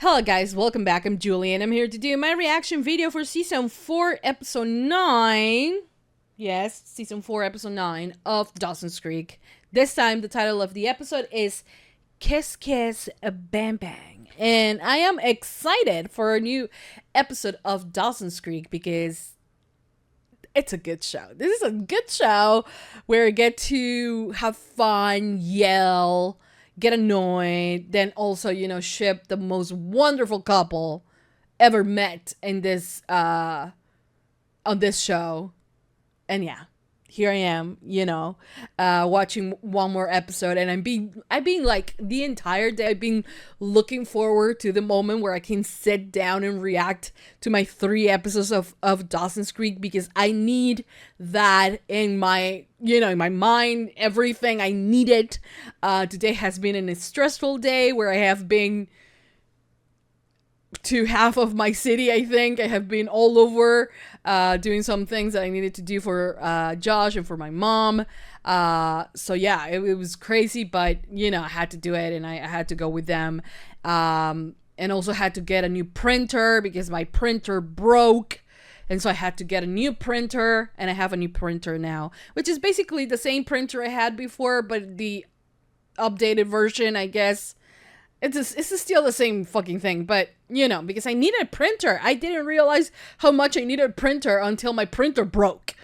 Hello guys, welcome back. I'm Julie and I'm here to do my reaction video for Season 4, Episode 9. Yes, Season 4, Episode 9 of Dawson's Creek. This time, the title of the episode is Kiss Kiss Bang Bang. And I am excited for a new episode of Dawson's Creek because it's a good show. This is a good show where I get to have fun, yell, get annoyed, then also, ship the most wonderful couple ever met in this, on this show. And yeah, here I am, watching one more episode, and I've been like the entire day, I've been looking forward to the moment where I can sit down and react to my 3 episodes of Dawson's Creek, because I need that in my, in my mind, everything I needed. Today has been a stressful day where I have been to half of my city. I think I have been all over doing some things that I needed to do for Josh and for my mom. So yeah, it was crazy, but I had to do it, and I had to go with them, and also had to get a new printer because my printer broke. And so I had to get a new printer, and I have a new printer now, which is basically the same printer I had before, but the updated version, I guess. It's still the same fucking thing, but, because I needed a printer. I didn't realize how much I needed a printer until my printer broke.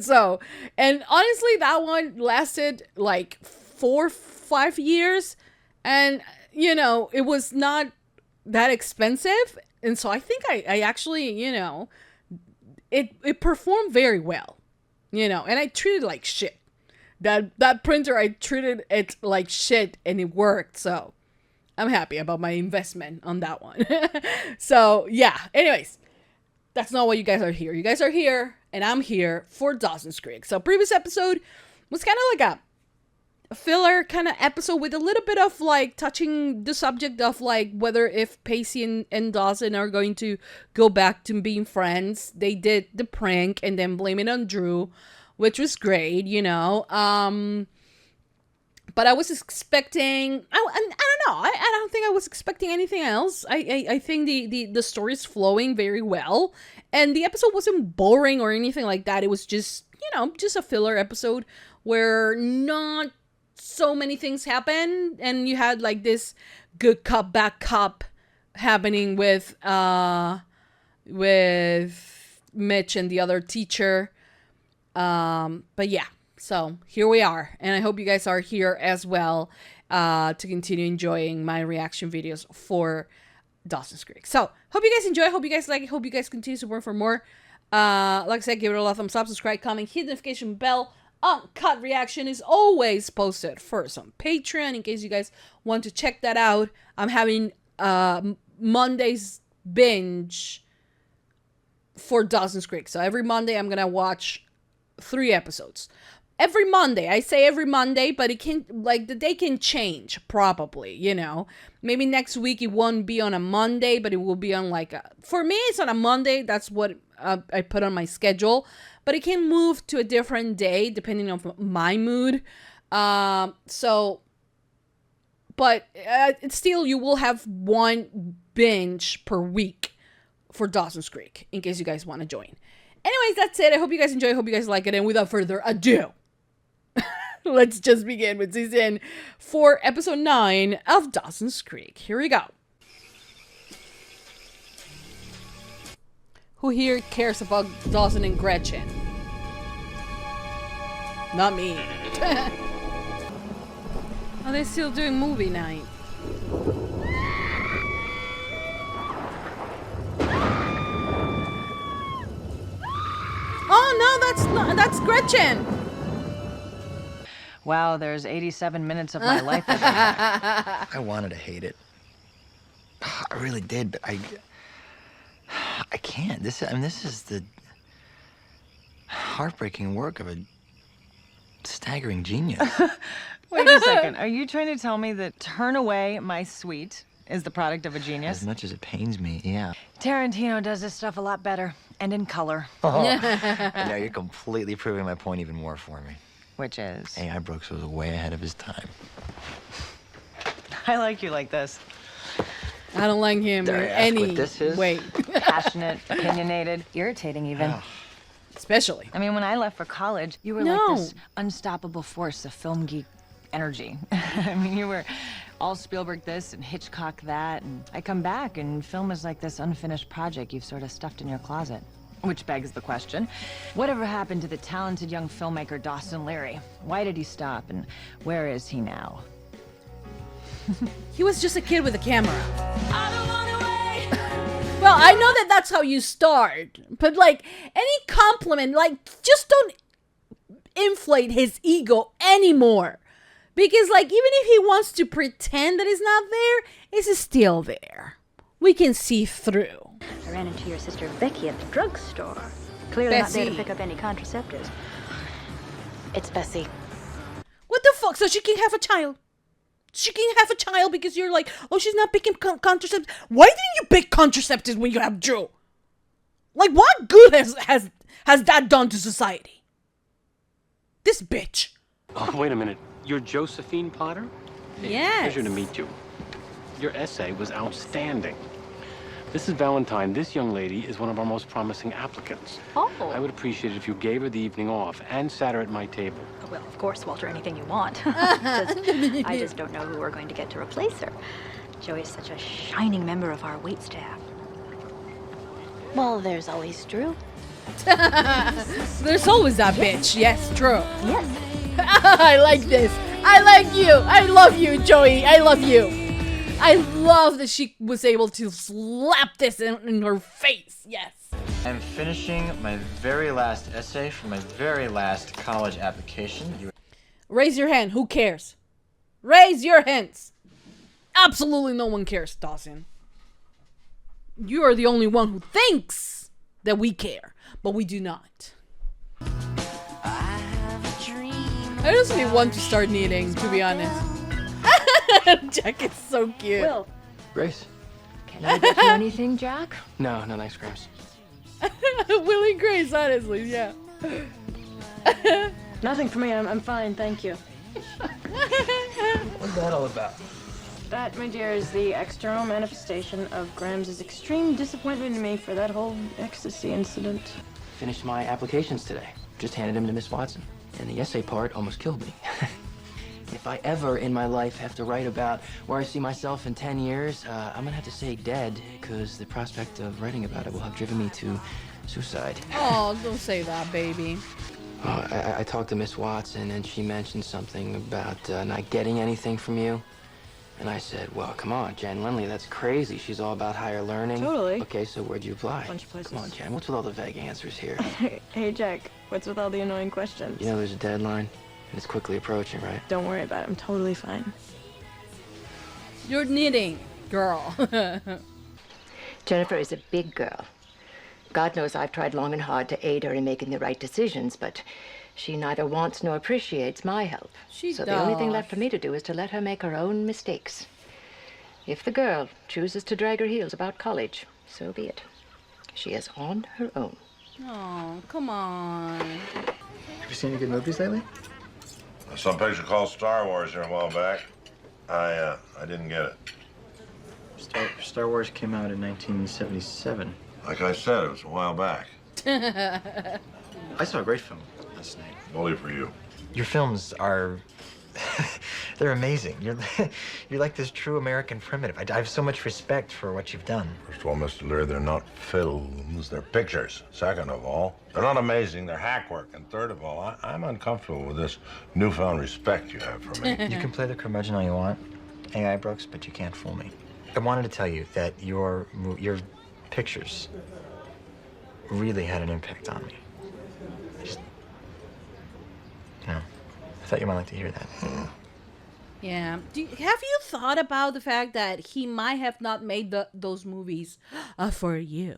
So, and honestly, that one lasted like 4-5 years, and, it was not that expensive. And so I think I actually, it performed very well, and I treated it like shit. That printer, I treated it like shit, and it worked, so I'm happy about my investment on that one. So, yeah. Anyways, that's not why you guys are here. You guys are here, and I'm here for Dawson's Creek. So, previous episode was kind of like a filler kind of episode with a little bit of, like, touching the subject of, like, whether if Pacey and Dawson are going to go back to being friends. They did the prank and then blame it on Drew, which was great, But I was expecting, I don't know, I don't think I was expecting anything else. I think the story is flowing very well, and the episode wasn't boring or anything like that. It was just, just a filler episode where not so many things happen, and you had like this good cop, bad cop happening with Mitch and the other teacher. But yeah. So here we are, and I hope you guys are here as well to continue enjoying my reaction videos for Dawson's Creek. So hope you guys enjoy, hope you guys like it, hope you guys continue to support for more. Like I said, give it a lot of thumbs up, subscribe, comment, hit the notification bell. Uncut reaction is always posted first on Patreon in case you guys want to check that out. I'm having Monday's binge for Dawson's Creek. So every Monday I'm gonna watch 3 episodes. Every Monday. I say every Monday, but it can, like, the day can change, probably, Maybe next week it won't be on a Monday, but it will be on, like, for me, it's on a Monday. That's what I put on my schedule. But it can move to a different day, depending on my mood. But it's still, you will have 1 binge per week for Dawson's Creek, in case you guys want to join. Anyways, that's it. I hope you guys enjoy. I hope you guys like it. And without further ado, let's just begin with Season 4, Episode 9 of Dawson's Creek. Here we go. Who here cares about Dawson and Gretchen? Not me. Are they still doing movie night? Oh no, that's Gretchen. Wow, there's 87 minutes of my life. I wanted to hate it. I really did, but I can't. This is the heartbreaking work of a staggering genius. Wait a second. Are you trying to tell me that Turn Away My Sweet is the product of a genius? As much as it pains me, yeah. Tarantino does this stuff a lot better, and in color. Oh, now you're completely proving my point even more for me. Which is? A.I. Brooks was way ahead of his time. I like you like this. I don't like him Dare in I ask any what this is? way. Passionate, opinionated, irritating even. Especially. I mean, when I left for college, you were like this unstoppable force of film geek energy. I mean, you were all Spielberg this and Hitchcock that, and I come back and film is like this unfinished project you've sort of stuffed in your closet. Which begs the question, whatever happened to the talented young filmmaker Dawson Leary? Why did he stop, and where is he now? He was just a kid with a camera. Well, I know that that's how you start, but like any compliment, like just don't inflate his ego anymore. Because like even if he wants to pretend that it's not there, it's still there. We can see through. I ran into your sister Becky at the drugstore. Clearly not there to pick up any contraceptives. It's Bessie. What the fuck? So she can have a child? She can have a child because you're like, oh, she's not picking contraceptives. Why didn't you pick contraceptives when you have Joe? Like, what good has that done to society? This bitch. Oh, wait a minute. You're Josephine Potter? Yes. Pleasure to meet you. Your essay was outstanding. Mrs. Valentine, this young lady is one of our most promising applicants. Oh. I would appreciate it if you gave her the evening off and sat her at my table. Well, of course, Walter, anything you want. I just don't know who we're going to get to replace her. Joey's such a shining member of our wait staff. Well, there's always Drew. There's always that bitch. Yes, true. Yes. I like this. I like you. I love you, Joey. I love you. I love that she was able to slap this in her face. Yes. I'm finishing my very last essay for my very last college application. Raise your hand. Who cares? Raise your hands. Absolutely no one cares, Dawson. You are the only one who thinks that we care, but we do not. I just need one to start knitting, to be honest. Jack is so cute. Will, Grace? can I get you anything, Jack? No, thanks, Grace. Willie Grace, honestly, yeah. Nothing for me. I'm fine, thank you. What's that all about? That, my dear, is the external manifestation of Grams's extreme disappointment in me for that whole ecstasy incident. Finished my applications today. Just handed them to Miss Watson. And the essay part almost killed me. If I ever in my life have to write about where I see myself in 10 years, I'm gonna have to say dead, because the prospect of writing about it will have driven me to suicide. Oh, don't say that, baby. I talked to Miss Watson, and she mentioned something about not getting anything from you. And I said, well, come on, Jen Lindley, that's crazy. She's all about higher learning. Totally. Okay, so where'd you apply? Bunch of places. Come on, Jen, what's with all the vague answers here? Hey, Jack, what's with all the annoying questions? You know there's a deadline, and it's quickly approaching, right? Don't worry about it. I'm totally fine. You're knitting, girl. Jennifer is a big girl. God knows I've tried long and hard to aid her in making the right decisions, but she neither wants nor appreciates my help. So the only thing left for me to do is to let her make her own mistakes. If the girl chooses to drag her heels about college, so be it. She is on her own. Oh, come on. Have you seen any good movies lately? I saw a picture called Star Wars here a while back. I didn't get it. Star Wars came out in 1977. Like I said, it was a while back. I saw a great film last night. Bully for you. Your films are... they're amazing. You're like this true American primitive. I have so much respect for what you've done. First of all, Mr. Lear, they're not films, they're pictures. Second of all, they're not amazing, they're hack work. And third of all, I'm uncomfortable with this newfound respect you have for me. You can play the curmudgeon all you want, AI Brooks, but you can't fool me. I wanted to tell you that your pictures really had an impact on me. I thought you might like to hear that. Yeah. Have you thought about the fact that he might have not made those movies for you?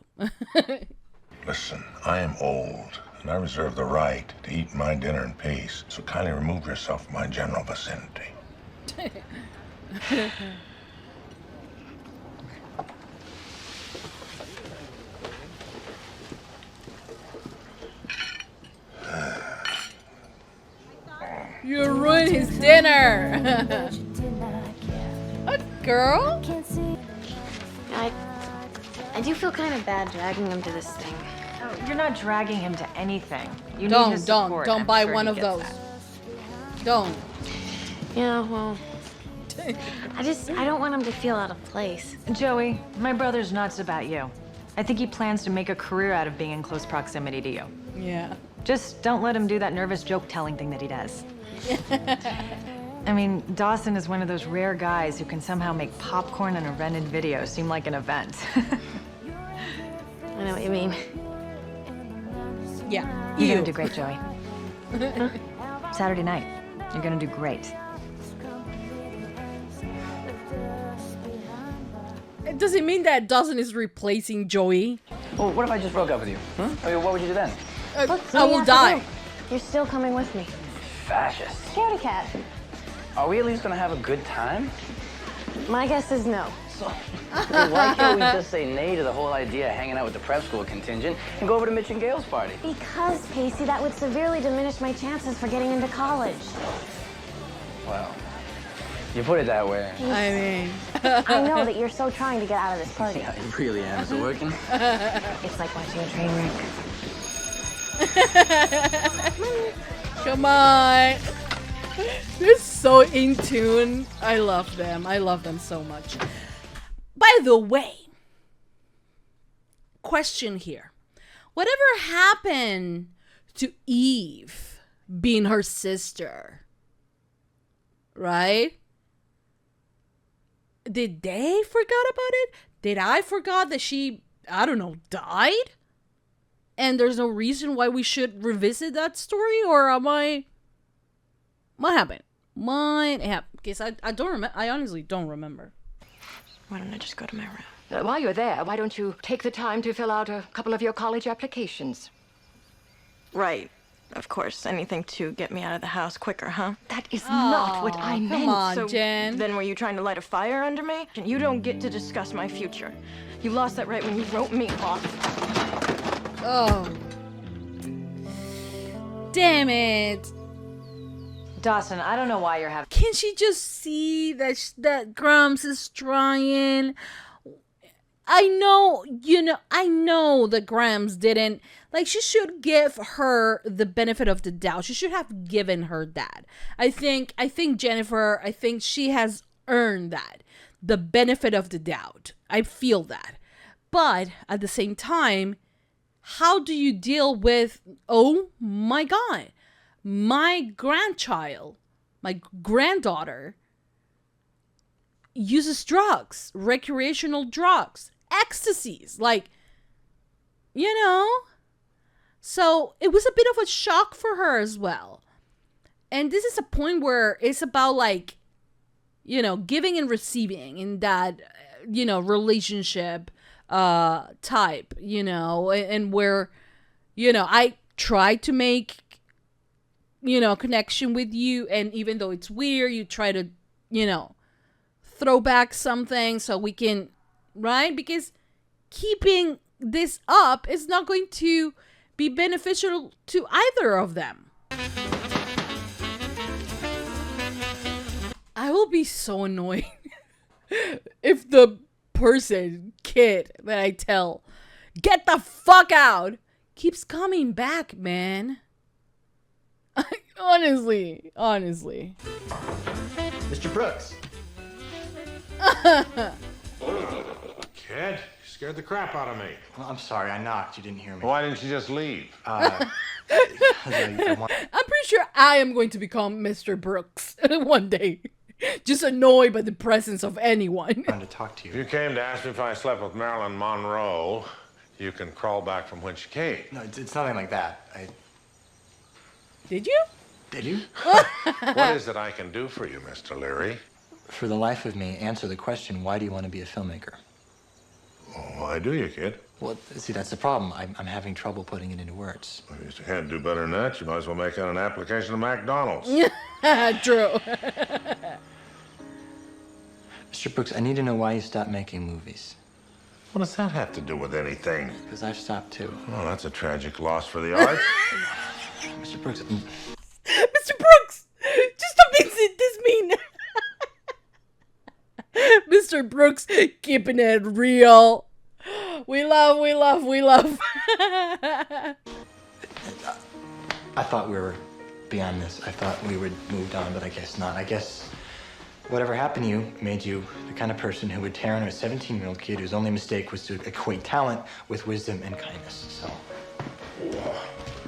Listen, I am old, and I reserve the right to eat my dinner in peace. So kindly remove yourself from my general vicinity. You ruined his dinner. What, girl? I do feel kind of bad dragging him to this thing. Oh, you're not dragging him to anything. You need his support. Don't I'm buy sure one he of gets those. that. Don't. Yeah, well, I don't want him to feel out of place. Joey, my brother's nuts about you. I think he plans to make a career out of being in close proximity to you. Yeah. Just don't let him do that nervous joke-telling thing that he does. I mean, Dawson is one of those rare guys who can somehow make popcorn and a rented video seem like an event. I know what you mean. Yeah. You're gonna do great, Joey. Saturday night, you're gonna do great. Does it mean that Dawson is replacing Joey? Well, what if I just broke up with you? I mean, what would you do then? I will die. You're still coming with me. Fascist. Scaredy cat. Are we at least gonna have a good time? My guess is no. So, well, why can't we just say nay to the whole idea of hanging out with the prep school contingent and go over to Mitch and Gail's party? Because, Pacey, that would severely diminish my chances for getting into college. Well, you put it that way. I mean... I know that you're so trying to get out of this party. Yeah, it really am. Is it working? It's like watching a train wreck. Come on. They're so in tune. I love them. I love them so much. By the way, question here. Whatever happened to Eve being her sister? Right? Did they forget about it? Did I forgot that she, I don't know, died? And there's no reason why we should revisit that story? Or am I... What happened? Because I don't remember. I honestly don't remember. Why don't I just go to my room? While you're there, why don't you take the time to fill out a couple of your college applications? Right. Of course. Anything to get me out of the house quicker, huh? That is not what I meant. Come on, So Jen. then were you trying to light a fire under me? You don't get to discuss my future. You lost that right when you wrote me off. Oh. Damn it. Dawson, I don't know why you're having... Can she just see that that Grams is trying? I know that Grams didn't. Like, she should give her the benefit of the doubt. She should have given her that. I think Jennifer, I think she has earned that. The benefit of the doubt. I feel that. But at the same time, how do you deal with, oh my God, my grandchild, my granddaughter uses drugs, recreational drugs, ecstasies, like, you know? So it was a bit of a shock for her as well. And this is a point where it's about, like, you know, giving and receiving in that, you know, relationship type, you know, and where, you know, I try to make, you know, connection with you, and even though it's weird, you try to, you know, throw back something so we can, right? Because keeping this up is not going to be beneficial to either of them. I will be so annoyed if the kid that I tell, get the fuck out, keeps coming back, man. Honestly. Mr. Brooks. Kid, you scared the crap out of me. Well, I'm sorry, I knocked. You didn't hear me. Why didn't you just leave? I'm pretty sure I am going to become Mr. Brooks one day. Just annoyed by the presence of anyone. I wanted to talk to you. If you came to ask me if I slept with Marilyn Monroe, you can crawl back from whence you came. No, it's nothing like that. Did you? Did you? What is it I can do for you, Mr. Leary? For the life of me, answer the question, why do you want to be a filmmaker? Oh, why do you, kid? Well, see, that's the problem. I'm having trouble putting it into words. Well, if you can't do better than that, you might as well make out an application to McDonald's. True. Mr. Brooks, I need to know why you stopped making movies. What does that have to do with anything? Because I've stopped too. Oh, that's a tragic loss for the arts. Mr. Brooks. Mr. Brooks! Just stop being this mean! Mr. Mr. Brooks keeping it real. We love. I thought we were beyond this. I thought we would moved on, but I guess not. I guess whatever happened to you made you the kind of person who would tear on a 17-year-old kid whose only mistake was to equate talent with wisdom and kindness. So.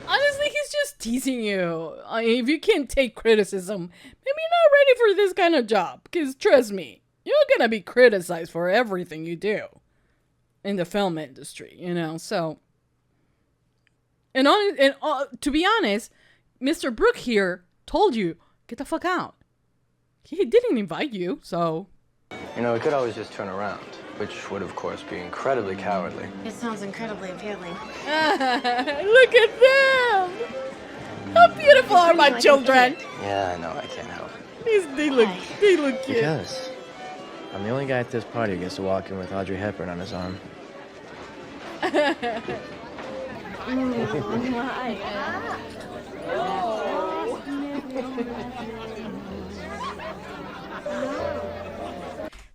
Honestly, he's just teasing you. I mean, if you can't take criticism, maybe you're not ready for this kind of job. Because trust me, you're gonna be criticized for everything you do in the film industry, you know. So, to be honest, Mr. Brooke here told you, get the fuck out. He didn't invite you, so. You know, we could always just turn around, which would, of course, be incredibly cowardly. It sounds incredibly appealing. Look at them! How beautiful are my children? Yeah, I know, I can't help it. They look cute. Because I'm the only guy at this party who gets to walk in with Audrey Hepburn on his arm.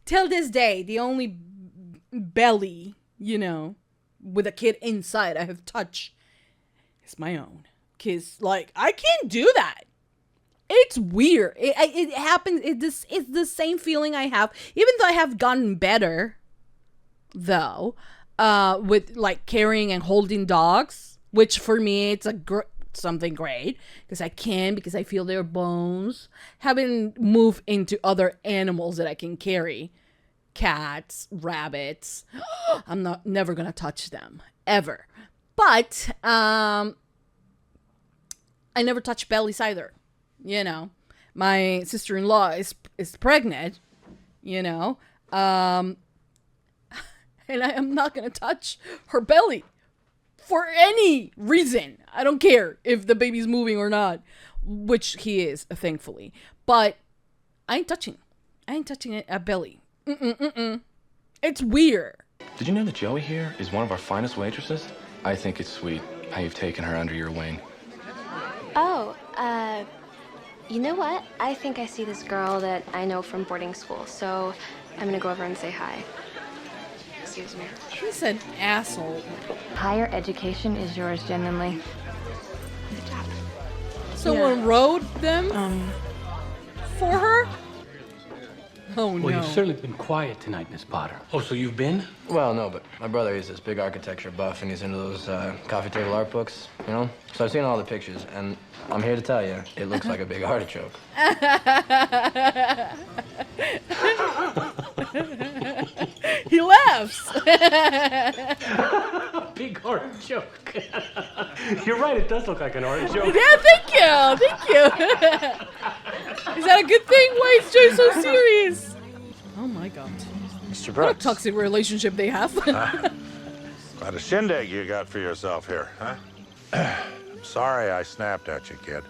Till this day, the only belly, you know, with a kid inside I have touched is my own. Because, like, I can't do that. It's weird. It happens. It's the same feeling I have, even though I have gotten better, though, with, like, carrying and holding dogs, which for me, it's something great because I feel their bones. Haven't moved into other animals that I can carry. Cats, rabbits. I'm never gonna touch them ever. But I never touch bellies either. You know, my sister-in-law is pregnant. You know, and I am not gonna touch her belly for any reason. I don't care if the baby's moving or not, which he is, thankfully. But I ain't touching a belly. It's weird. Did you know that Joey here is one of our finest waitresses? I think it's sweet how you've taken her under your wing. Oh, you know what? I think I see this girl that I know from boarding school, so I'm gonna go over and say hi. Excuse me. She's an asshole. Higher education is yours, genuinely. Good job. Someone wrote them for her? Oh, no. Well, you've certainly been quiet tonight, Miss Potter. Oh, so you've been? Well, no, but my brother, he's this big architecture buff, and he's into those coffee table art books, you know? So I've seen all the pictures, and I'm here to tell you, it looks like a big artichoke. He laughs. Big artichoke. You're right, it does look like an artichoke. Yeah, thank you. Is that a good thing? Why is Joe so serious? Oh my God. Mr. What a Brooks. toxic relationship they have. Quite a shindig you got for yourself here, huh? I'm sorry I snapped at you, kid.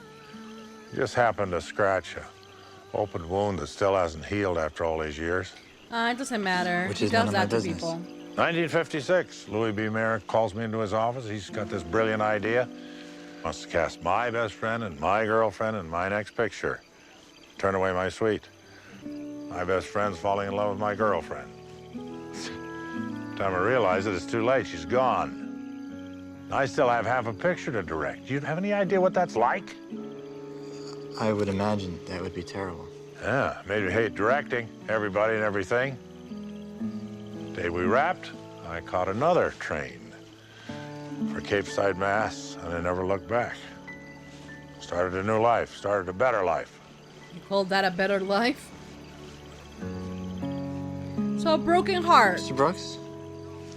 You just happened to scratch a open wound that still hasn't healed after all these years. It doesn't matter. Which He is none does of my that to business. people. 1956, Louis B. Mayer calls me into his office. He's got this brilliant idea. Wants to cast my best friend and my girlfriend in my next picture. Turn away my suite. My best friend's falling in love with my girlfriend. Time I realize it, it's too late. She's gone. I still have half a picture to direct. Do you have any idea what that's like? I would imagine that would be terrible. Yeah, made me hate directing, everybody and everything. Day we wrapped, I caught another train for Cape Side, Mass, and I never looked back. Started a new life, started a better life. You call that a better life? So a broken heart. Mr. Brooks?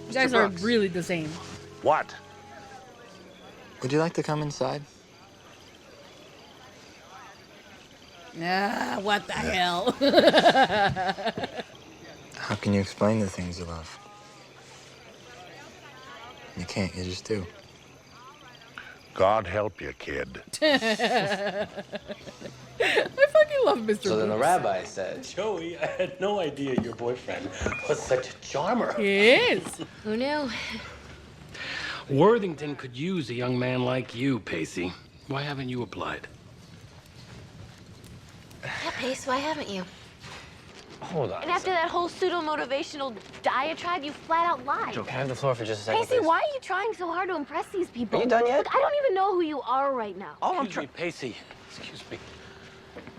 You guys are really the same. What? Would you like to come inside? What the hell? How can you explain the things you love? You can't, you just do. God help you, kid. I fucking love Mr. So then the Brooks. rabbi said, Joey, I had no idea your boyfriend was such a charmer. He is. Who knew? Worthington could use a young man like you, Pacey. Why haven't you applied? Yeah, Pace, why haven't you? Hold on. And after that whole pseudo-motivational diatribe, you flat out lied. Joe, can I have the floor for just a second, Pacey, please? why are you trying so hard to impress these people? Are you done yet? Look, I don't even know who you are right now. All I'm Excuse trying... me, Pacey. Excuse me.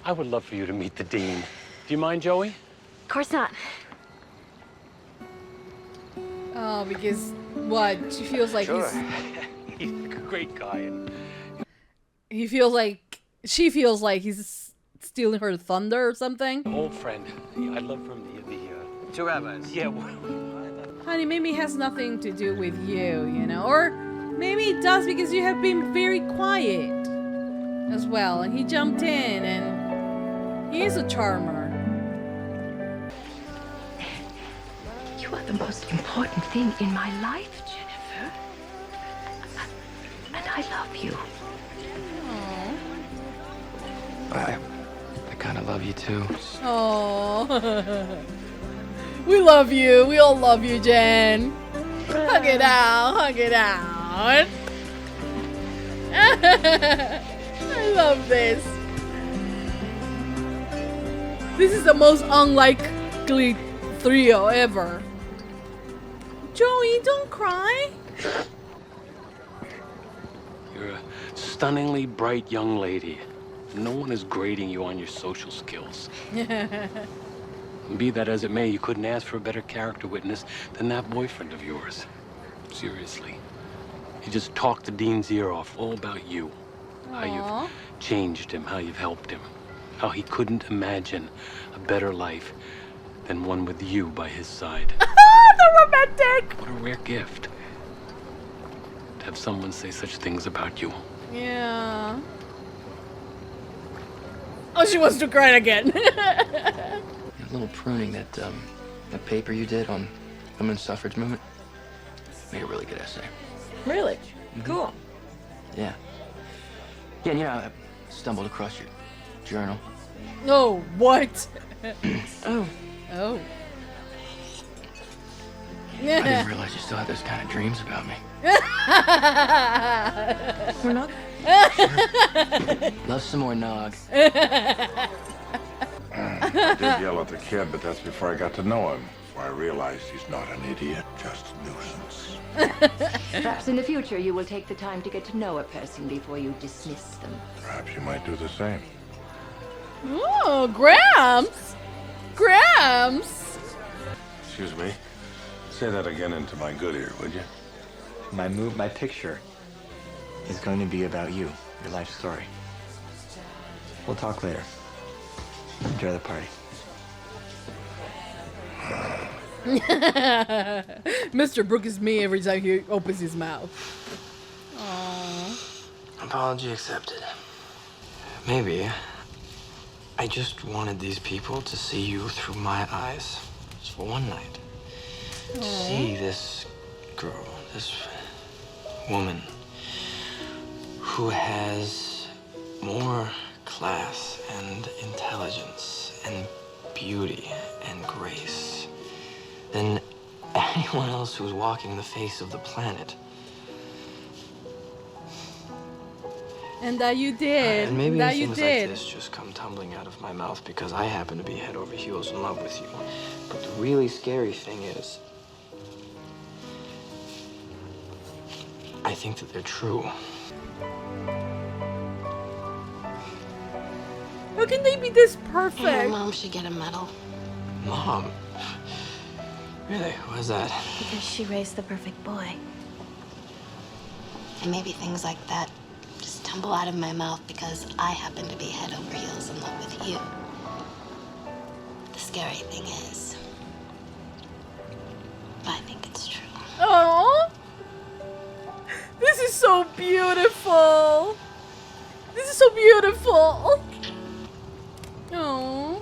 I would love for you to meet the dean. Do you mind, Joey? Of course not. Oh, because what? She feels like Sure. He's a great guy. And she feels like he's stealing her thunder or something. old friend. Yeah, I'd love for him to Two rabbis. yeah, well, Honey, maybe it has nothing to do with you, you know? Or maybe it does because you have been very quiet as well. And he jumped in and he is a charmer. You are the most important thing in my life, Jennifer. And I love you. I kind of love you, too. Oh, we love you. We all love you, Jen. Hug it out. Hug it out. I love this. This is the most unlikely trio ever. Joey, don't cry. you're a stunningly bright young lady. No one is grading you on your social skills. Be that as it may, you couldn't ask for a better character witness than that boyfriend of yours. Seriously. He just talked the dean's ear off all about you. How you've changed him, how you've helped him. How he couldn't imagine a better life than one with you by his side. The romantic. What a rare gift. To have someone say such things about you. Yeah. Oh, she wants to cry again. A little pruning, that paper you did on women's suffrage movement made a really good essay. Really? Cool. Yeah. Yeah, and I stumbled across your journal. No, what? Oh. Oh. I didn't realize you still had those kind of dreams about me. We're not. Love some more nog. I did yell at the kid, but that's before I got to know him. Before I realized he's not an idiot, just a nuisance. Perhaps in the future you will take the time to get to know a person before you dismiss them. Perhaps you might do the same. Oh, Gramps. Gramps. Excuse me. Say that again into my good ear, would you? My picture is going to be about you, your life story. We'll talk later. Enjoy the party. Mr. Brooke is me every time he opens his mouth. Aww. Apology accepted. Maybe I just wanted these people to see you through my eyes. Just for one night. To see this girl, this woman, who has more class and intelligence and beauty and grace than anyone else who's walking the face of the planet. And that you did. And maybe that things you like did. this just come tumbling out of my mouth because I happen to be head over heels in love with you. But the really scary thing is, I think that they're true. How can they be this perfect? Your mom should get a medal. Mom? Really? Why is that? Because she raised the perfect boy. And maybe things like that just tumble out of my mouth because I happen to be head over heels in love with you. The scary thing is, I think it's true. Oh, this is so beautiful. This is so beautiful. Oh,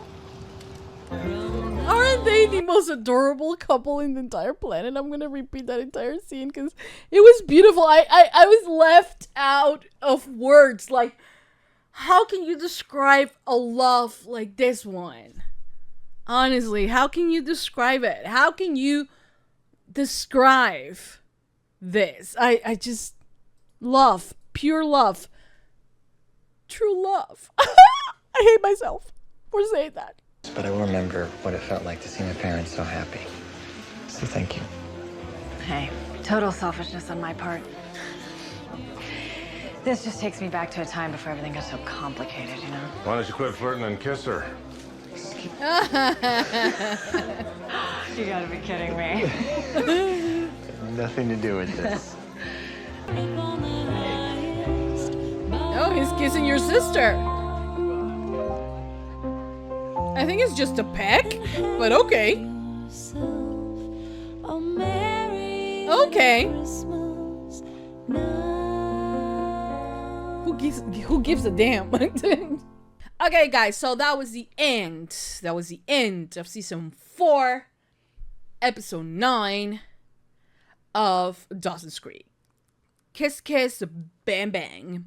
aren't they the most adorable couple in the entire planet? I'm gonna repeat that entire scene because it was beautiful. I was left out of words. Like, how can you describe a love like this one? Honestly, how can you describe it? How can you describe this? I just love, pure love, true love. I hate myself for saying that. But I will remember what it felt like to see my parents so happy. So thank you. Hey, total selfishness on my part. This just takes me back to a time before everything got so complicated, you know? Why don't you quit flirting and kiss her? You gotta be kidding me. Nothing to do with this. Oh, he's kissing your sister. I think it's just a peck, but okay. Okay. Who gives a damn? Okay, guys, so that was the end. That was the end of season 4, episode 9 of Dawson's Creek. Kiss, kiss, bang, bang.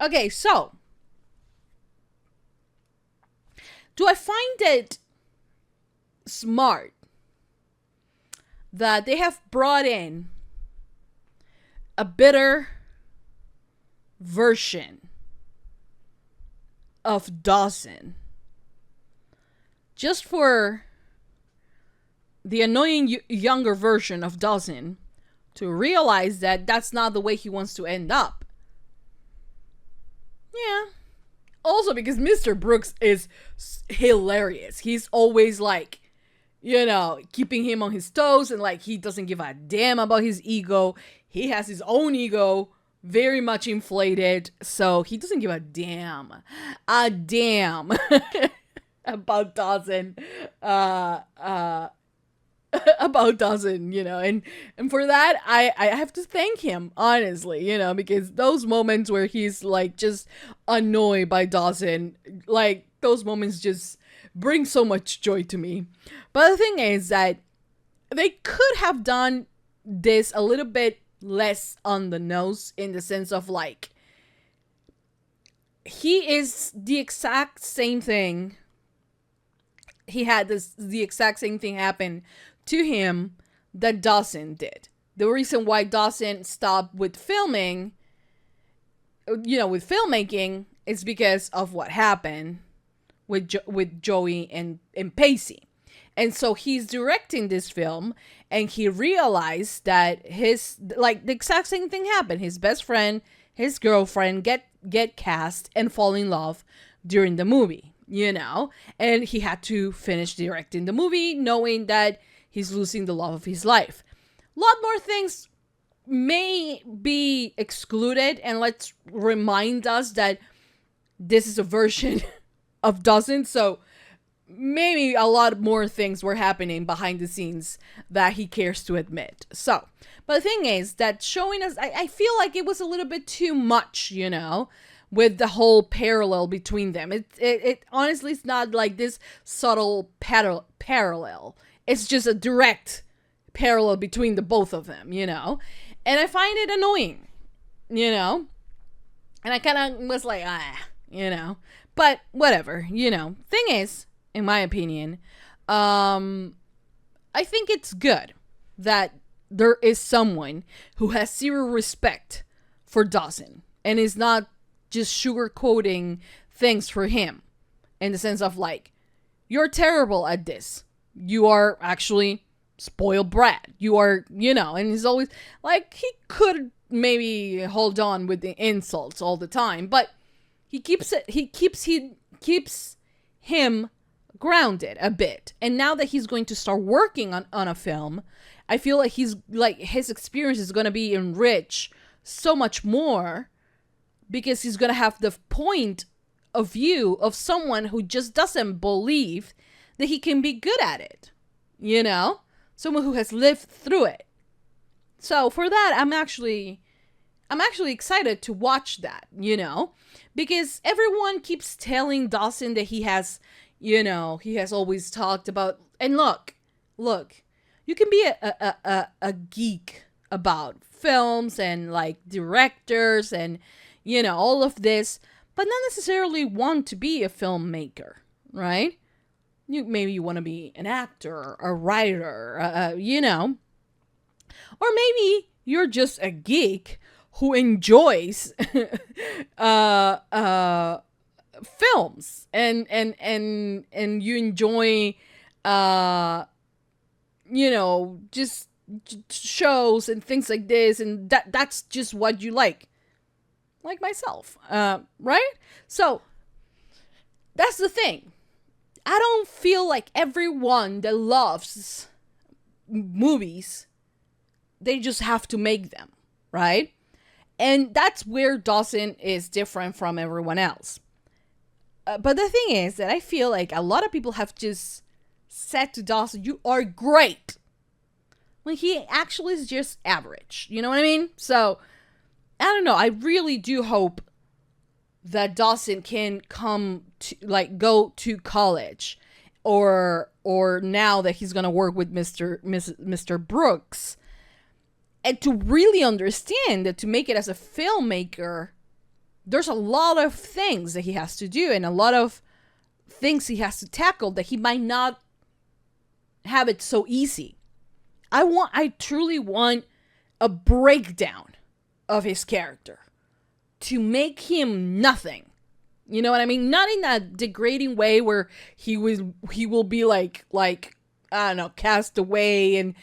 Okay, so do I find it smart that they have brought in a bitter version of Dawson just for the annoying younger version of Dawson to realize that that's not the way he wants to end up? Yeah. Also because Mr. Brooks is hilarious. He's always like, you know, keeping him on his toes, and like he doesn't give a damn about his ego. He has his own ego, very much inflated, so he doesn't give a damn about Dawson. About Dawson, you know, and for that I have to thank him, honestly, you know, because those moments where he's like just annoyed by Dawson, like those moments just bring so much joy to me. But the thing is that they could have done this a little bit less on the nose, in the sense of like, he is the exact same thing. He had the exact same thing happen to him that Dawson did. The reason why Dawson stopped with filming, you know, with filmmaking, is because of what happened with Joey and Pacey. And so he's directing this film, and he realized that the exact same thing happened. His best friend, his girlfriend get cast and fall in love during the movie, you know? And he had to finish directing the movie knowing that he's losing the love of his life. A lot more things may be excluded, and let's remind us that this is a version of Dawson, so maybe a lot more things were happening behind the scenes that he cares to admit. So, but the thing is that showing us, I feel like it was a little bit too much, you know, with the whole parallel between them. It honestly, it's not like this subtle parallel. It's just a direct parallel between the both of them, you know, and I find it annoying, you know, and I kind of was like, you know, but whatever, you know. Thing is, in my opinion, I think it's good that there is someone who has zero respect for Dawson and is not just sugarcoating things for him, in the sense of like, you're terrible at this. You are actually spoiled brat. You are, you know, and he's always like, he could maybe hold on with the insults all the time, but he keeps him grounded a bit. And now that he's going to start working on a film, I feel like his experience is going to be enriched so much more, because he's going to have the point of view of someone who just doesn't believe that he can be good at it, you know, someone who has lived through it. So for that, I'm actually excited to watch that, you know, because everyone keeps telling Dawson that he has, you know, he has always talked about, and look, you can be a geek about films and like directors and, you know, all of this, but not necessarily want to be a filmmaker, right? Maybe you want to be an actor, a writer, you know, or maybe you're just a geek who enjoys films and you enjoy just shows and things like this, and that's just what you like myself, right? So that's the thing. I don't feel like everyone that loves movies, they just have to make them, right? And that's where Dawson is different from everyone else. But the thing is that I feel like a lot of people have just said to Dawson, you are great, when he actually is just average. You know what I mean? So, I don't know. I really do hope that Dawson can go to college, or now that he's gonna work with Mr. Brooks, and to really understand that to make it as a filmmaker, there's a lot of things that he has to do and a lot of things he has to tackle that he might not have it so easy. I truly want a breakdown of his character to make him nothing. You know what I mean? Not in that degrading way where he will be like I don't know, cast away and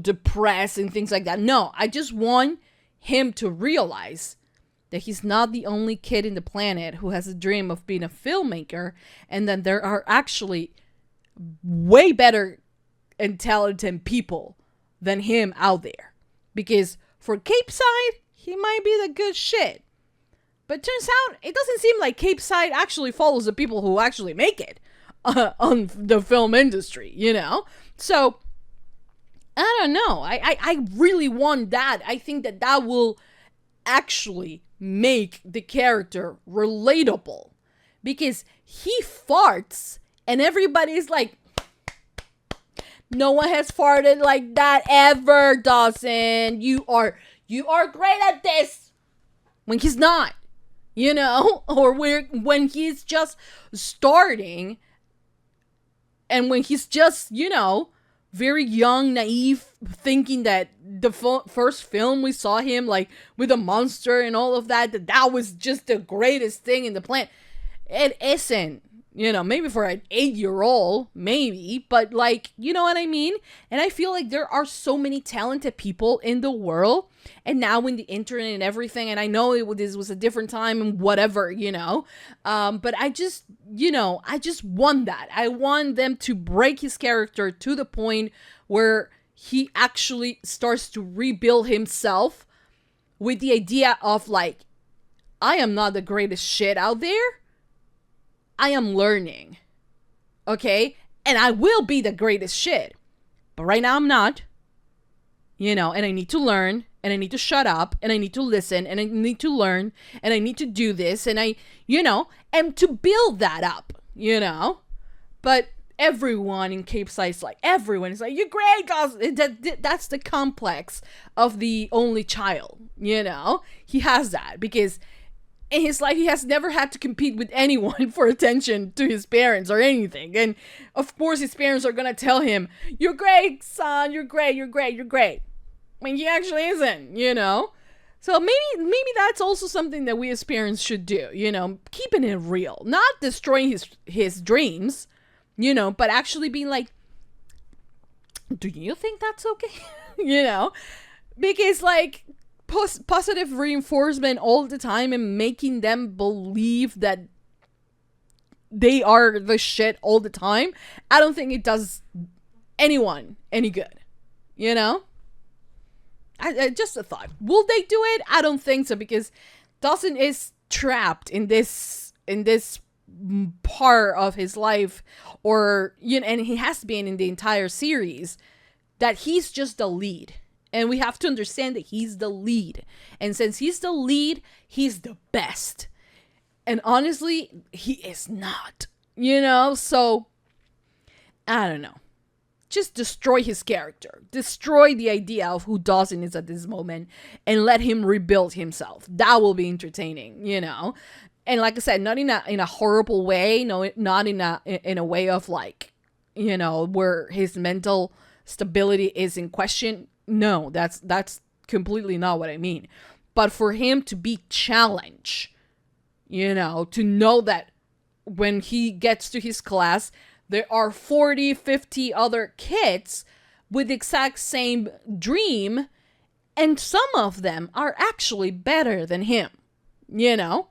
depressed and things like that. No, I just want him to realize that he's not the only kid in the planet who has a dream of being a filmmaker, and that there are actually way better and talented people than him out there. Because for Cape Side, he might be the good shit. But turns out, it doesn't seem like Cape Side actually follows the people who actually make it on the film industry, So, I don't know. I really want that. I think that will actually make the character relatable. Because he farts and everybody's like, no one has farted like that ever, Dawson. You are great at this. When he's not, or when he's just starting, and when he's just, very young, naive, thinking that the first film we saw him like with a monster and all of that was just the greatest thing in the planet. It isn't. Maybe for an 8-year-old, maybe, but you know what I mean? And I feel like there are so many talented people in the world, and now in the internet and everything, and I know this was a different time and whatever, but I just want that. I want them to break his character to the point where he actually starts to rebuild himself with the idea of I am not the greatest shit out there. I am learning, okay? And I will be the greatest shit. But right now I'm not, and I need to learn, and I need to shut up, and I need to listen, and I need to learn, and I need to do this, and and to build that up, But everyone in Cape Side everyone is like, you're great, guys. That's the complex of the only child, He has that because in his life, he has never had to compete with anyone for attention to his parents or anything. And of course, his parents are going to tell him, you're great, son, you're great, you're great, you're great. When he actually isn't, So maybe that's also something that we as parents should do, keeping it real. Not destroying his dreams, but actually being like, do you think that's okay? Because positive reinforcement all the time and making them believe that they are the shit all the time, I don't think it does anyone any good, I just a thought. Will they do it? I don't think so, because Dawson is trapped in this part of his life, or and he has been in the entire series, that he's just the lead. And we have to understand that he's the lead. And since he's the lead, he's the best. And honestly, he is not. So, I don't know. Just destroy his character. Destroy the idea of who Dawson is at this moment. And let him rebuild himself. That will be entertaining, And like I said, not in a horrible way. No, not in a way of where his mental stability is in question. No, that's completely not what I mean. But for him to be challenged you know, to know that when he gets to his class, there are 40, 50 other kids with the exact same dream, and some of them are actually better than him, you know?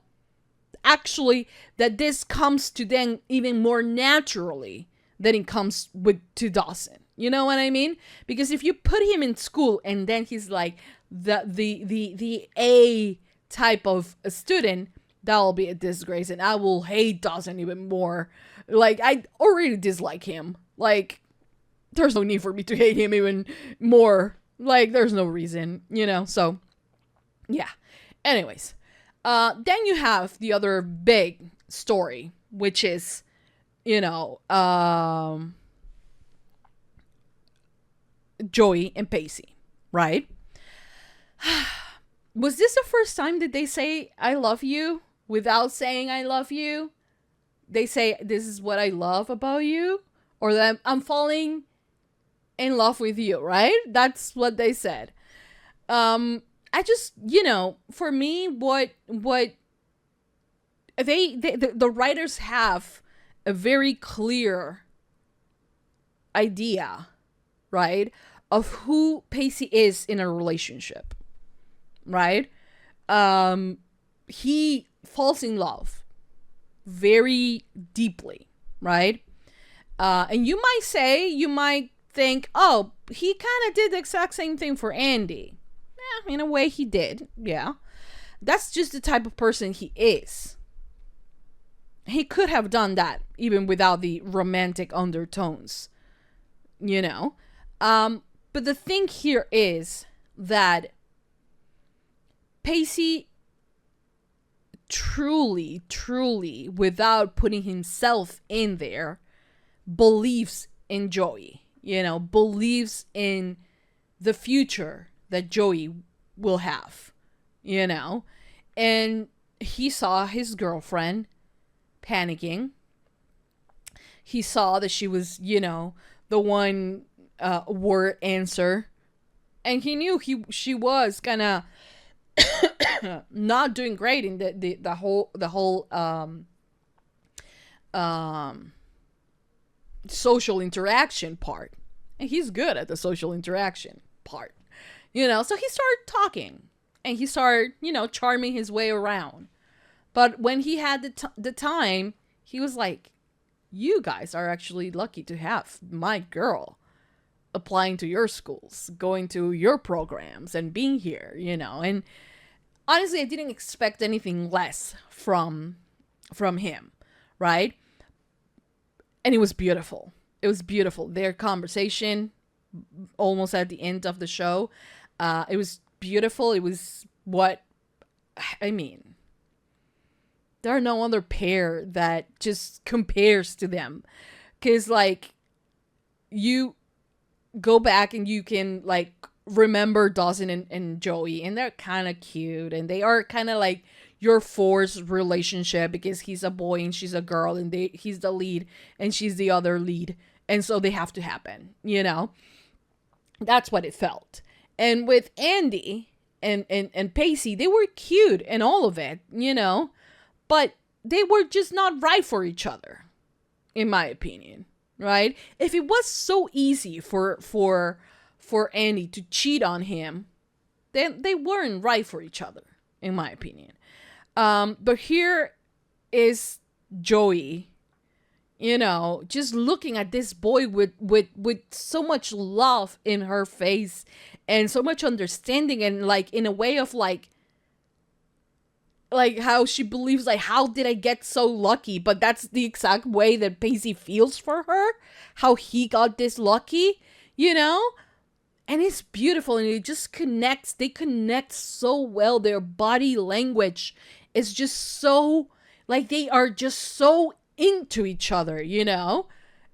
Actually, that this comes to them even more naturally than it comes to Dawson. You know what I mean? Because if you put him in school and then he's like the A type of a student, that'll be a disgrace, and I will hate Dawson even more. Like, I already dislike him. Like, there's no need for me to hate him even more. Like, there's no reason, you know? So, yeah. Anyways, then you have the other big story, which is, you know, Joey and Pacey, right? Was this the first time that they say I love you without saying I love you? They say this is what I love about you, or that I'm falling in love with you, right? That's what they said. I just, you know, for me, what the writers have a very clear idea, right, of who Pacey is in a relationship, right? He falls in love very deeply, right? And you might think, oh, he kind of did the exact same thing for Andy. Yeah, in a way he did, yeah. That's just the type of person he is. He could have done that even without the romantic undertones, you know? But the thing here is that Pacey truly, without putting himself in there, believes in Joey, you know, believes in the future that Joey will have, you know, and he saw his girlfriend panicking. He saw that she was, you know, the one word answer, and he knew she was kind of not doing great in the whole social interaction part, and he's good at the social interaction part, you know. So he started talking, and he started, you know, charming his way around. But when he had the time, he was like, you guys are actually lucky to have my girl applying to your schools, going to your programs, and being here, you know. And honestly, I didn't expect anything less from him, right? And it was beautiful. It was beautiful. Their conversation, almost at the end of the show, it was beautiful. It was I mean, there are no other pair that just compares to them. Because, like, you go back and you can, like, remember Dawson and Joey, and they're kind of cute, and they are kind of like your forced relationship, because he's a boy and she's a girl, and he's the lead and she's the other lead, and so they have to happen, you know. That's what it felt. And with Andy and Pacey, they were cute and all of it, you know, but they were just not right for each other, in my opinion, right? If it was so easy for Andy to cheat on him, then they weren't right for each other, in my opinion. But here is Joey, you know, just looking at this boy with so much love in her face and so much understanding, and like in a way of like how she believes, like, how did I get so lucky? But that's the exact way that Pacey feels for her, how he got this lucky, you know? And it's beautiful, and it just connects. They connect so well. Their body language is just so, like, they are just so into each other, you know?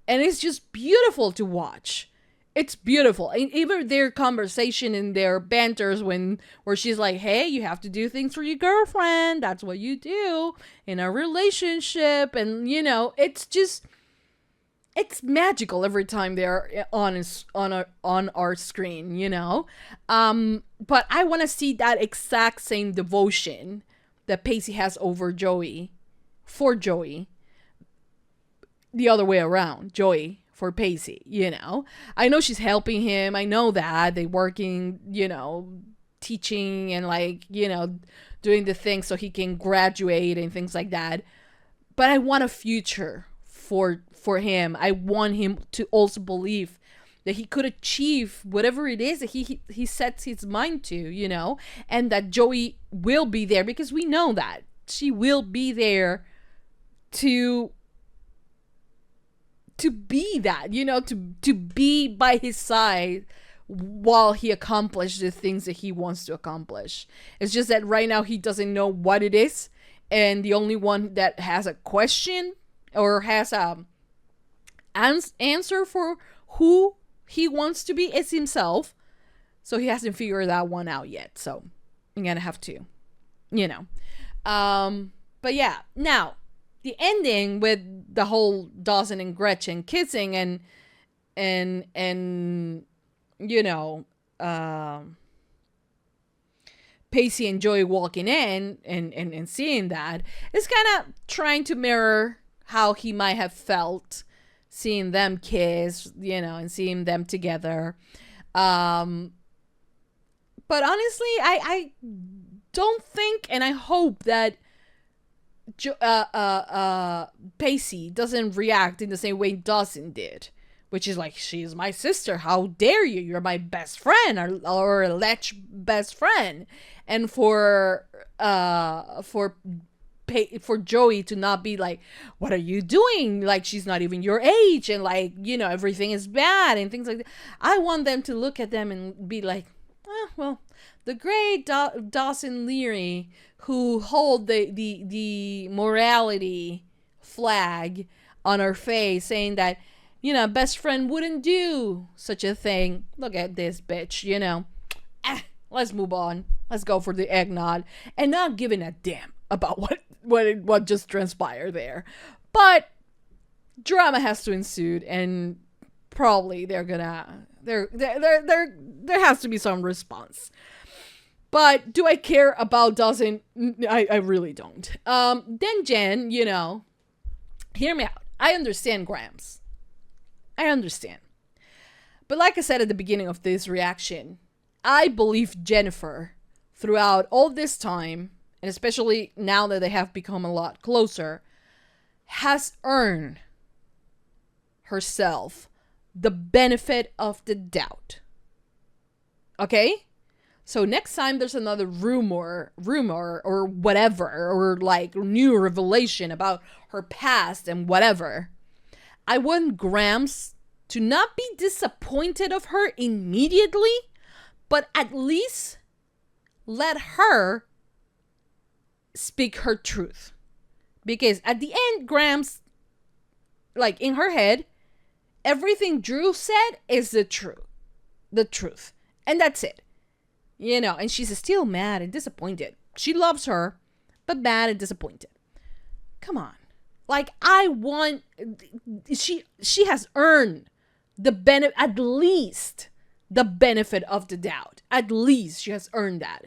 And it's just beautiful to watch. It's beautiful. And even their conversation and their banters where she's like, hey, you have to do things for your girlfriend. That's what you do in a relationship. And, you know, it's just, it's magical every time they're on our screen, you know? But I want to see that exact same devotion that Pacey has over Joey, for Joey, the other way around, Joey for Pacey, you know. I know she's helping him. I know that they working, you know, teaching and like, you know, doing the things so he can graduate and things like that. But I want a future for him. I want him to also believe that he could achieve whatever it is that he sets his mind to, you know, and that Joey will be there, because we know that she will be there to be that, you know, to be by his side while he accomplishes the things that he wants to accomplish. It's just that right now he doesn't know what it is, and the only one that has a question or has a answer for who he wants to be is himself. So he hasn't figured that one out yet. So I'm gonna have to, you know. But yeah, now the ending with the whole Dawson and Gretchen kissing and you know, Pacey and Joey walking in and seeing that is kind of trying to mirror how he might have felt seeing them kiss, you know, and seeing them together. But honestly, I don't think, and I hope that Pacey doesn't react in the same way Dawson did, which is like, she's my sister, how dare you, you're my best friend, or alleged best friend. And for Joey to not be like, what are you doing, like she's not even your age, and like, you know, everything is bad and things like that. I want them to look at them and be like, well, the great Dawson Leary, who hold the morality flag on her face, saying that, you know, best friend wouldn't do such a thing. Look at this bitch, you know. Let's move on. Let's go for the eggnog, and not giving a damn about what just transpired there. But drama has to ensue, and probably there has to be some response. But do I care about Dawson? I really don't. Then Jen, you know, hear me out. I understand Grams. I understand. But like I said at the beginning of this reaction, I believe Jennifer throughout all this time, and especially now that they have become a lot closer, has earned herself the benefit of the doubt. Okay? So next time there's another rumor or whatever, or like new revelation about her past and whatever, I want Grams to not be disappointed of her immediately, but at least let her speak her truth. Because at the end, Grams, like in her head, everything Drew said is the truth. And that's it. You know, and she's still mad and disappointed. She loves her, but mad and disappointed. Come on. Like, I want, she has earned the benefit, at least the benefit of the doubt. At least she has earned that.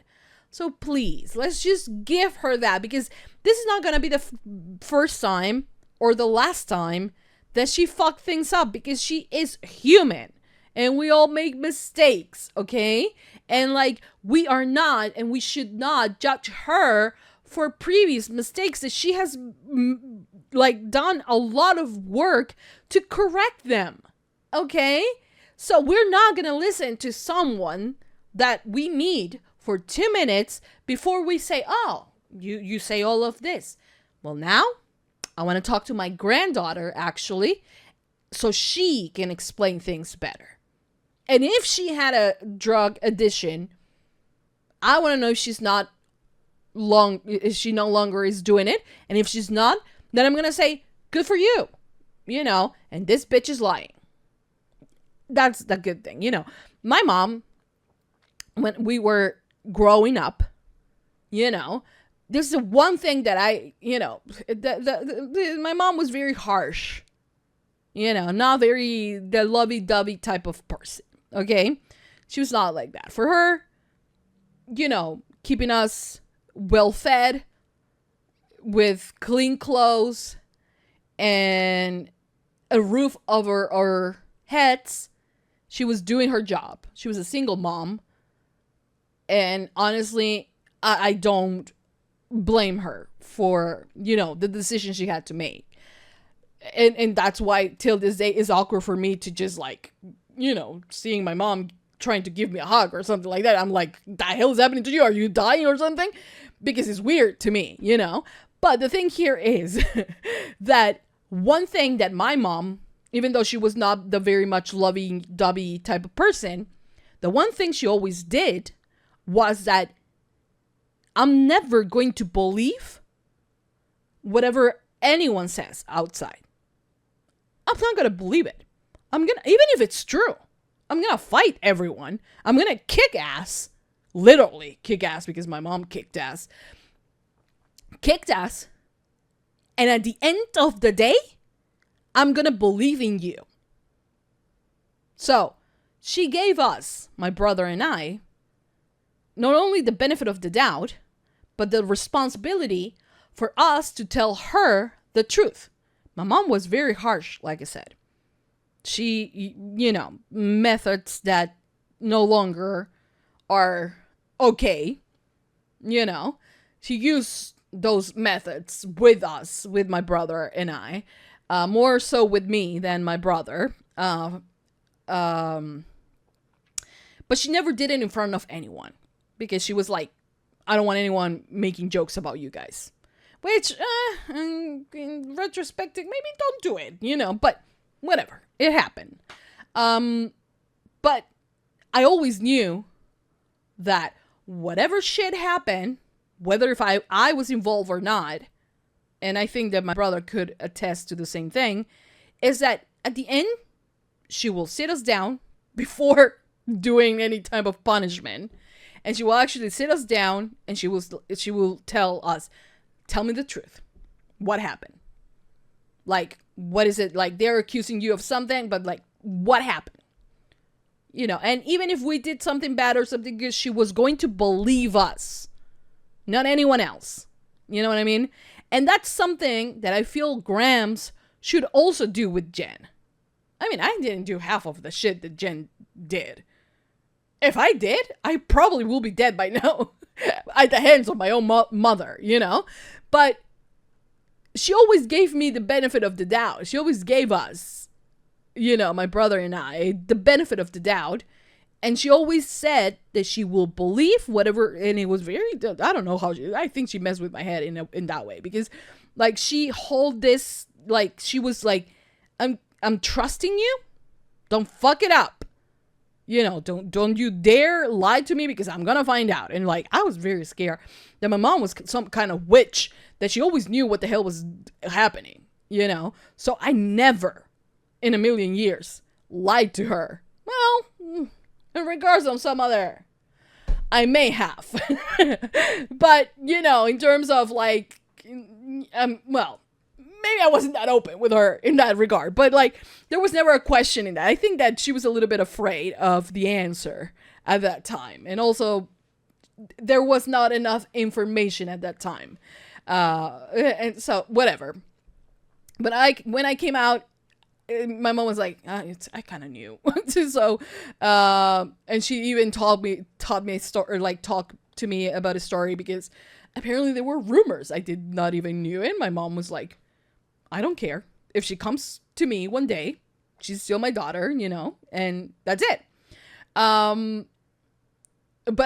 So please, let's just give her that, because this is not going to be the first time or the last time that she fucked things up, because she is human and we all make mistakes, okay? And like, we are not, and we should not judge her for previous mistakes that she has like done a lot of work to correct them, okay? So we're not going to listen to someone that we meet for 2 minutes before we say, oh, you say all of this. Well, now I want to talk to my granddaughter, actually, so she can explain things better. And if she had a drug addiction, I want to know if she no longer is doing it. And if she's not, then I'm going to say, good for you, you know, and this bitch is lying. That's the good thing. You know, my mom, when we were growing up, you know, this is the one thing that I, you know, my mom was very harsh, you know, not very the lovey-dovey type of person, okay? She was not like that. For her, you know, keeping us well-fed with clean clothes and a roof over our heads, she was doing her job. She was a single mom. And honestly, I don't blame her for, the decision she had to make. And that's why till this day it's awkward for me to just like, seeing my mom trying to give me a hug or something like that. I'm like, the hell is happening to you? Are you dying or something? Because it's weird to me, But the thing here is that one thing that my mom, even though she was not the very much lovey-dovey type of person, the one thing she always did was that I'm never going to believe whatever anyone says outside. I'm not going to believe it. Even if it's true, I'm going to fight everyone. I'm going to kick ass. Literally kick ass, because my mom kicked ass. Kicked ass. And at the end of the day, I'm going to believe in you. So, she gave us, my brother and I, not only the benefit of the doubt, but the responsibility for us to tell her the truth. My mom was very harsh, like I said. She, methods that no longer are okay, She used those methods with us, with my brother and I, more so with me than my brother. But she never did it in front of anyone. Because she was like, I don't want anyone making jokes about you guys. Which, in retrospective, maybe don't do it, But whatever. It happened. But I always knew that whatever shit happened, whether if I was involved or not, and I think that my brother could attest to the same thing, is that at the end, she will sit us down before doing any type of punishment. And she will actually sit us down and she will tell us, tell me the truth. What happened? Like, what is it? Like, they're accusing you of something, but like, what happened? And even if we did something bad or something good, she was going to believe us, not anyone else. You know what I mean? And that's something that I feel Grams should also do with Jen. I mean, I didn't do half of the shit that Jen did. If I did, I probably will be dead by now at the hands of my own mother, But she always gave me the benefit of the doubt. She always gave us, my brother and I, the benefit of the doubt. And she always said that she will believe whatever. And it was very, I don't know how I think she messed with my head in that way. Because, like, she hold this, like, she was like, I'm trusting you. Don't fuck it up. Don't you dare lie to me, because I'm gonna find out. And like, I was very scared that my mom was some kind of witch, that she always knew what the hell was happening, So I never in a million years lied to her. Well, in regards of some other, I may have. But, in terms of like, well, maybe I wasn't that open with her in that regard, but like, there was never a question in that. I think that she was a little bit afraid of the answer at that time. And also, there was not enough information at that time. And so, whatever. But when I came out, my mom was like, I kind of knew. So, and she even taught me a story, like talk to me about a story, because apparently there were rumors I did not even knew. And my mom was like, I don't care. If she comes to me one day, she's still my daughter, and that's it. But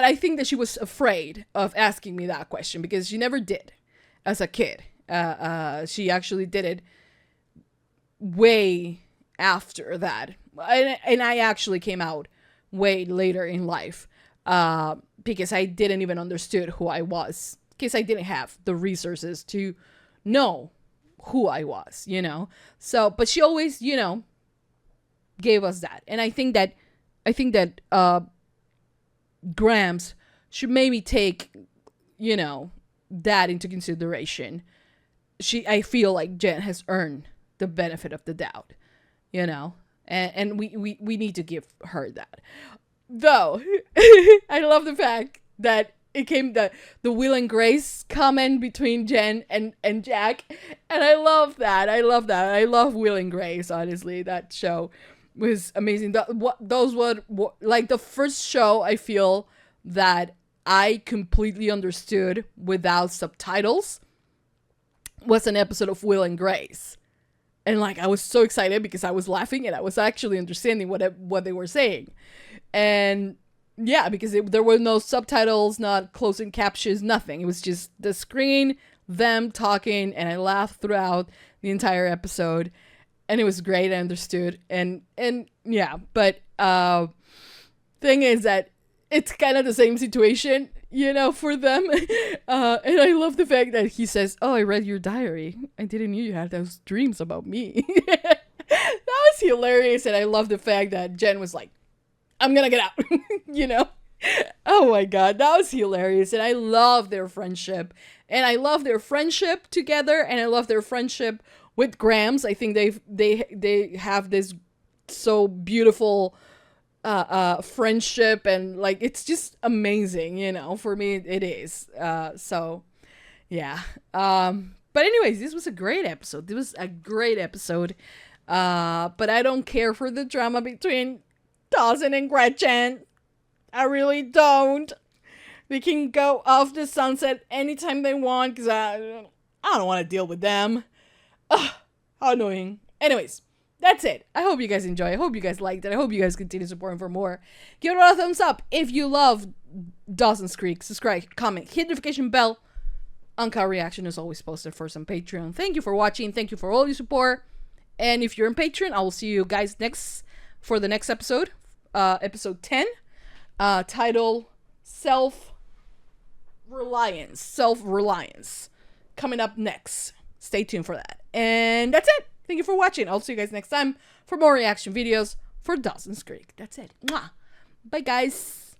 I think that she was afraid of asking me that question, because she never did as a kid. She actually did it way after that. And I actually came out way later in life, because I didn't even understood who I was, because I didn't have the resources to know who I was, So, but she always, gave us that. And I think that Grams should maybe take, that into consideration. I feel like Jen has earned the benefit of the doubt, and we need to give her that. Though, I love the fact that it came the Will and Grace comment between Jen and Jack, and I love that. I love Will and Grace. Honestly, that show was amazing. Those were like the first show I feel that I completely understood without subtitles was an episode of Will and Grace. And like I was so excited because I was laughing and I was actually understanding what they were saying. And yeah, because there were no subtitles, not closing captions, nothing. It was just the screen, them talking, and I laughed throughout the entire episode. And it was great. I understood. And yeah, but thing is that it's kind of the same situation, you know, for them. And I love the fact that he says, "Oh, I read your diary. I didn't know you had those dreams about me." That was hilarious. And I love the fact that Jen was like, "I'm gonna get out," you know? Oh my God, that was hilarious. And I love their friendship. And I love their friendship together. And I love their friendship with Grams. I think they have this so beautiful friendship, and like it's just amazing, you know. For me it is. So yeah. But anyways, this was a great episode. But I don't care for the drama between Dawson and Gretchen. I really don't. They can go off the sunset anytime they want, because I don't want to deal with them. Ugh, how annoying. Anyways, that's it. I hope you guys enjoy. I hope you guys liked it. I hope you guys continue supporting for more. Give it a thumbs up if you love Dawson's Creek. Subscribe, comment, hit the notification bell. Uncut reaction is always posted first on Patreon. Thank you for watching. Thank you for all your support. And if you're in Patreon, I will see you guys for the next episode. Episode 10. Title Self-Reliance. Coming up next. Stay tuned for that. And that's it. Thank you for watching. I'll see you guys next time for more reaction videos for Dawson's Creek. That's it. Mwah. Bye, guys.